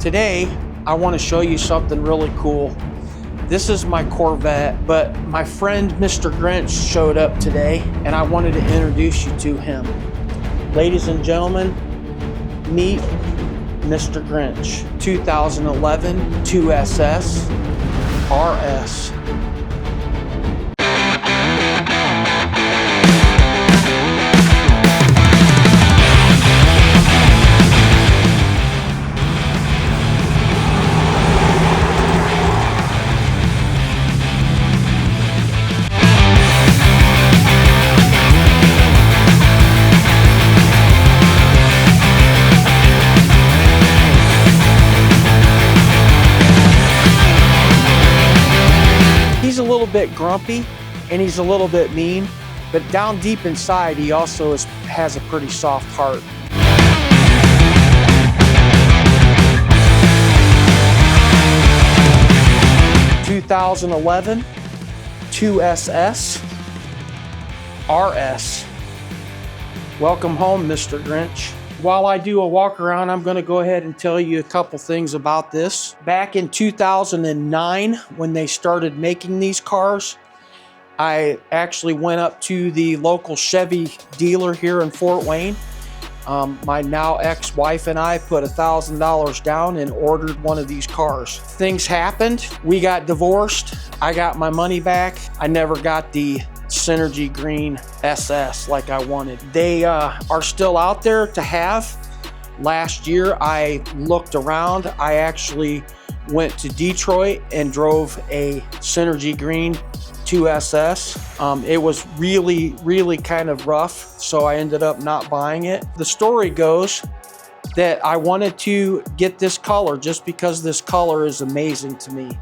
Today, I want to show you something really cool. This is my Corvette, but my friend Mr. Grinch showed up today and I wanted to introduce you to him. Ladies and gentlemen, meet Mr. Grinch, 2011 2SS RS. He's a little bit grumpy and he's a little bit mean, but down deep inside he also has a pretty soft heart. (2011) 2SS RS. Welcome home, Mr. Grinch. While I do a walk around, I'm going to go ahead and tell you a couple things about this. Back in 2009, when they started making these cars, I actually went up to the local Chevy dealer here in Fort Wayne. My now ex-wife and I put $1,000 down and ordered one of these cars. Things happened. We got divorced. I got my money back. I never got the Synergy Green SS like I wanted. They are still out there to have. Last year I looked around. I actually went to Detroit and drove a Synergy Green 2SS. It was really kind of rough, so I ended up not buying it. The story goes that I wanted to get this color just because this color is amazing to me.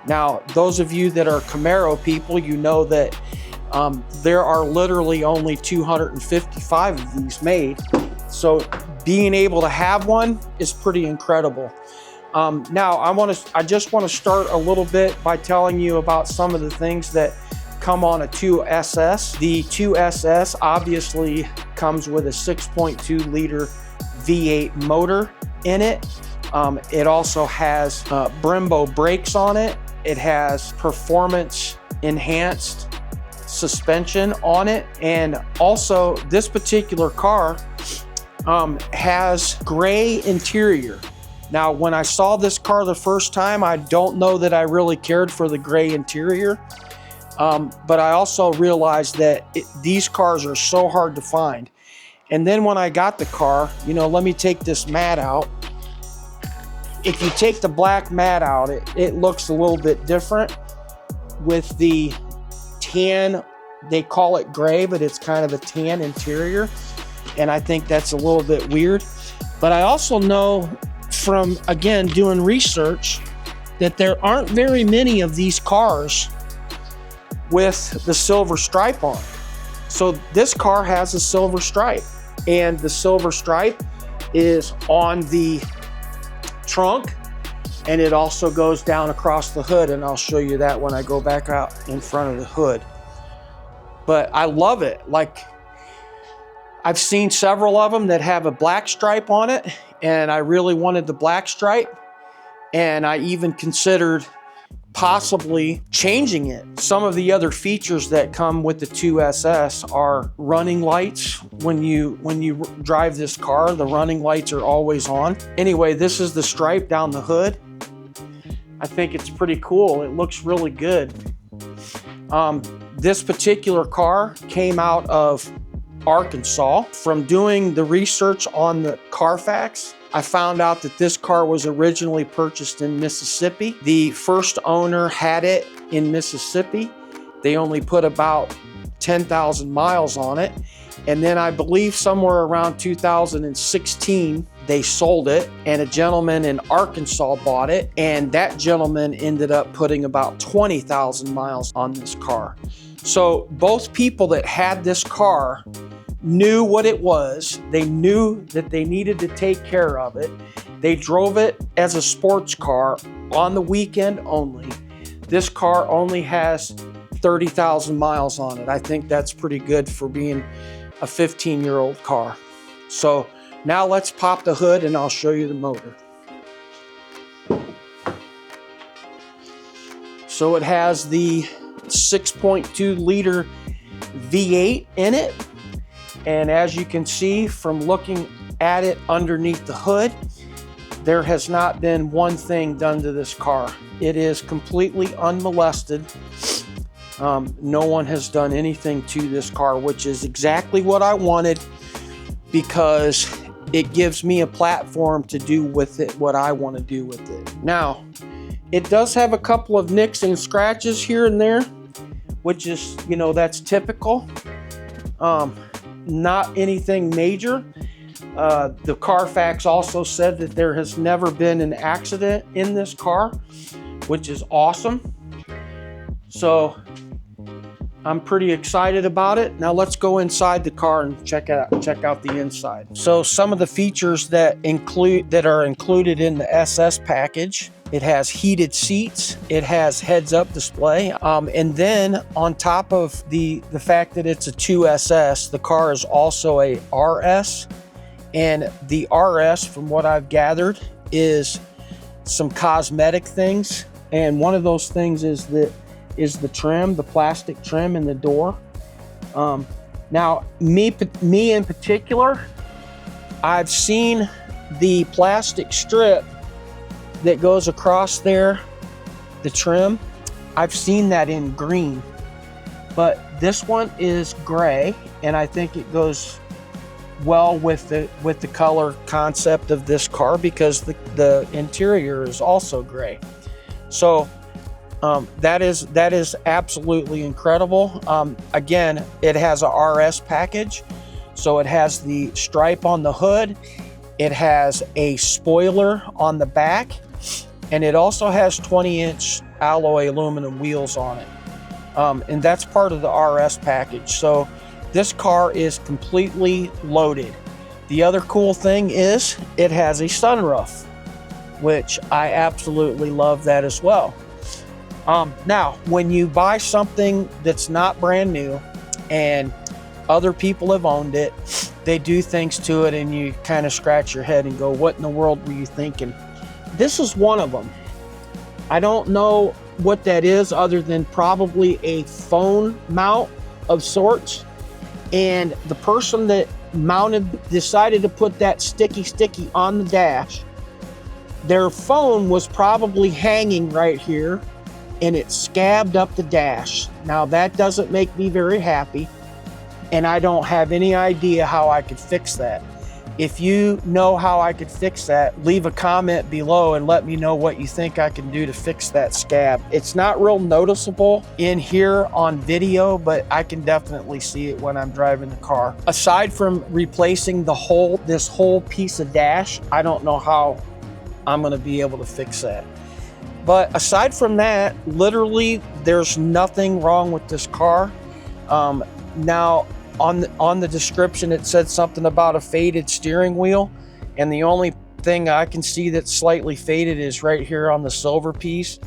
Now, those of you that are Camaro people, you know that there are literally only 255 of these made. So being able to have one is pretty incredible. Now I just want to start a little bit by telling you about some of the things that come on a 2SS. The 2SS obviously comes with a 6.2 liter V8 motor in it. It also has Brembo brakes on it. It has performance enhanced suspension on it, and also this particular car has gray interior. Now, when I saw this car the first time, I don't know that I really cared for the gray interior, but I also realized that these cars are so hard to find. And then when I got the car, you know, let me take this mat out. If you take the black mat out, it looks a little bit different with the tan. They call it gray, but it's kind of a tan interior, and I think that's a little bit weird. But I also know from, again, doing research, that there aren't very many of these cars with the silver stripe on. So this car has a silver stripe, and the silver stripe is on the trunk, and it also goes down across the hood, and I'll show you that when I go back out in front of the hood. But I love it. Like, I've seen several of them that have a black stripe on it, and I really wanted the black stripe, and I even considered possibly changing it. Some of the other features that come with the 2SS are running lights. When you drive this car, the running lights are always on. Anyway, this is the stripe down the hood. I think it's pretty cool. It looks really good. This particular car came out of Arkansas. From doing the research on the Carfax, I found out that this car was originally purchased in Mississippi. The first owner had it in Mississippi. They only put about 10,000 miles on it. And then I believe somewhere around 2016, they sold it, and a gentleman in Arkansas bought it, and that gentleman ended up putting about 20,000 miles on this car. So both people that had this car knew what it was. They knew that they needed to take care of it. They drove it as a sports car on the weekend only. This car only has 30,000 miles on it. I think that's pretty good for being a 15-year-old car. So now let's pop the hood and I'll show you the motor. So it has the 6.2 liter V8 in it. And as you can see from looking at it underneath the hood, there has not been one thing done to this car. It is completely unmolested. No one has done anything to this car, which is exactly what I wanted, because it gives me a platform to do with it what I want to do with it. Now, it does have a couple of nicks and scratches here and there, which is, you know, that's typical. Not anything major. The Carfax also said that there has never been an accident in this car, which is awesome. So I'm pretty excited about it. Now let's go inside the car and check out the inside. So some of the features that are included in the SS package: it has heated seats, it has heads-up display, and then on top of the fact that it's a 2SS, the car is also a RS, and the RS, from what I've gathered, is some cosmetic things, and one of those things is the trim, the plastic trim in the door. Now, me in particular, I've seen the plastic strip that goes across there, the trim. I've seen that in green, but this one is gray, and I think it goes well with the color concept of this car, because the interior is also gray. So that is absolutely incredible. Again, it has a RS package, so it has the stripe on the hood, it has a spoiler on the back, and it also has 20-inch alloy aluminum wheels on it, and that's part of the RS package. So this car is completely loaded. The other cool thing is it has a sunroof, which I absolutely love that as well. Now, when you buy something that's not brand new and other people have owned it, they do things to it and you kind of scratch your head and go, what in the world were you thinking? This is one of them. I don't know what that is, other than probably a phone mount of sorts. And the person that decided to put that sticky on the dash, their phone was probably hanging right here, and it scabbed up the dash. Now that doesn't make me very happy, and I don't have any idea how I could fix that. If you know how I could fix that, leave a comment below and let me know what you think I can do to fix that scab. It's not real noticeable in here on video, but I can definitely see it when I'm driving the car. Aside from replacing this whole piece of dash, I don't know how I'm gonna be able to fix that. But aside from that, literally there's nothing wrong with this car. Now, on the description, it said something about a faded steering wheel, and the only thing I can see that's slightly faded is right here on the silver piece.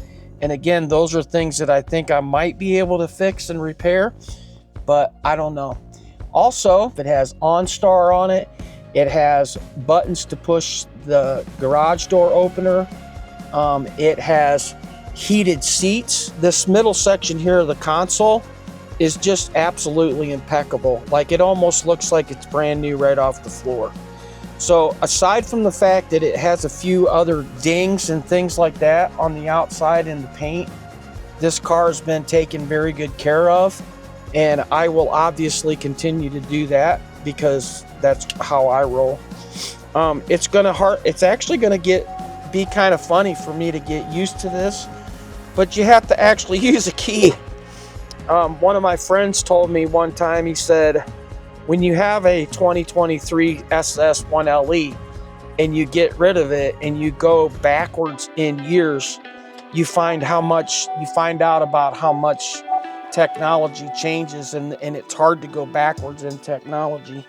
And again, those are things that I think I might be able to fix and repair, but I don't know. Also, it has OnStar on it. It has buttons to push the garage door opener. It has heated seats. This middle section here of the console is just absolutely impeccable. Like, it almost looks like it's brand new right off the floor. So aside from the fact that it has a few other dings and things like that on the outside in the paint, this car has been taken very good care of, and I will obviously continue to do that because that's how I roll. It's actually gonna be kind of funny for me to get used to this, but you have to actually use a key. One of my friends told me one time, he said, when you have a 2023 SS 1LE and you get rid of it and you go backwards in years, you find out about how much technology changes, and it's hard to go backwards in technology.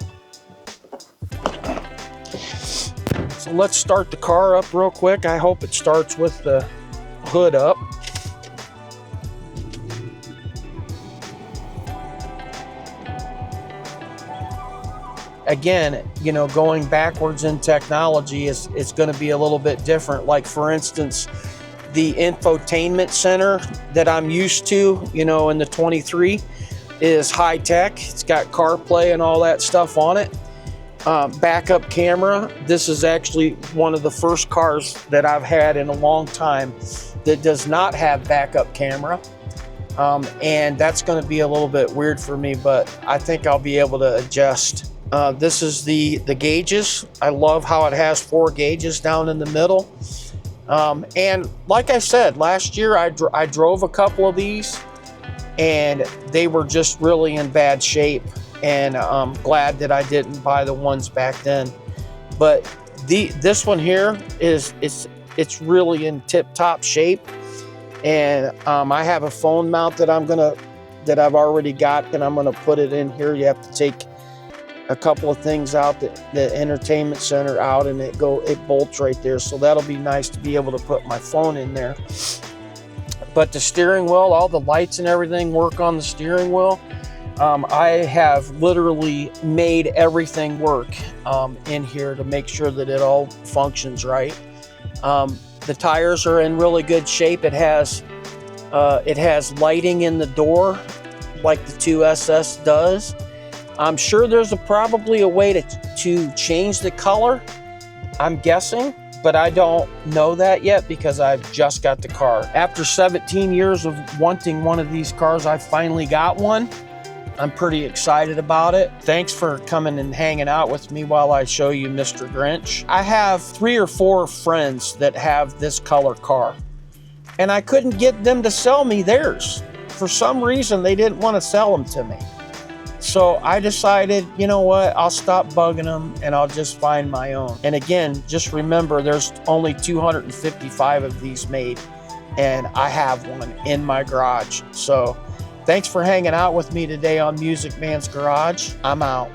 So let's start the car up real quick. I hope it starts with the hood up. Again, you know, going backwards in technology it's going to be a little bit different. Like, for instance, the infotainment center that I'm used to, you know, in the 23 is high tech. It's got CarPlay and all that stuff on it. Backup camera. This is actually one of the first cars that I've had in a long time that does not have backup camera. And that's going to be a little bit weird for me, but I think I'll be able to adjust. This is the gauges. I love how it has 4 gauges down in the middle. And like I said, last year I drove a couple of these and they were just really in bad shape. And I'm glad that I didn't buy the ones back then. But this one here it's really in tip-top shape. And I have a phone mount that I've already got, and I'm gonna put it in here. You have to take a couple of things out, the entertainment center out, and it bolts right there. So that'll be nice to be able to put my phone in there. But the steering wheel, all the lights and everything work on the steering wheel. I have literally made everything work in here to make sure that it all functions right. The tires are in really good shape. It has lighting in the door like the 2SS does. I'm sure there's probably a way to change the color, I'm guessing, but I don't know that yet because I've just got the car. After 17 years of wanting one of these cars, I finally got one. I'm pretty excited about it. Thanks for coming and hanging out with me while I show you Mr. Grinch. I have 3 or 4 friends that have this color car, and I couldn't get them to sell me theirs. For some reason, they didn't want to sell them to me. So I decided, you know what, I'll stop bugging them and I'll just find my own. And again, just remember there's only 255 of these made, and I have one in my garage. So thanks for hanging out with me today on Music Man's Garage. I'm out.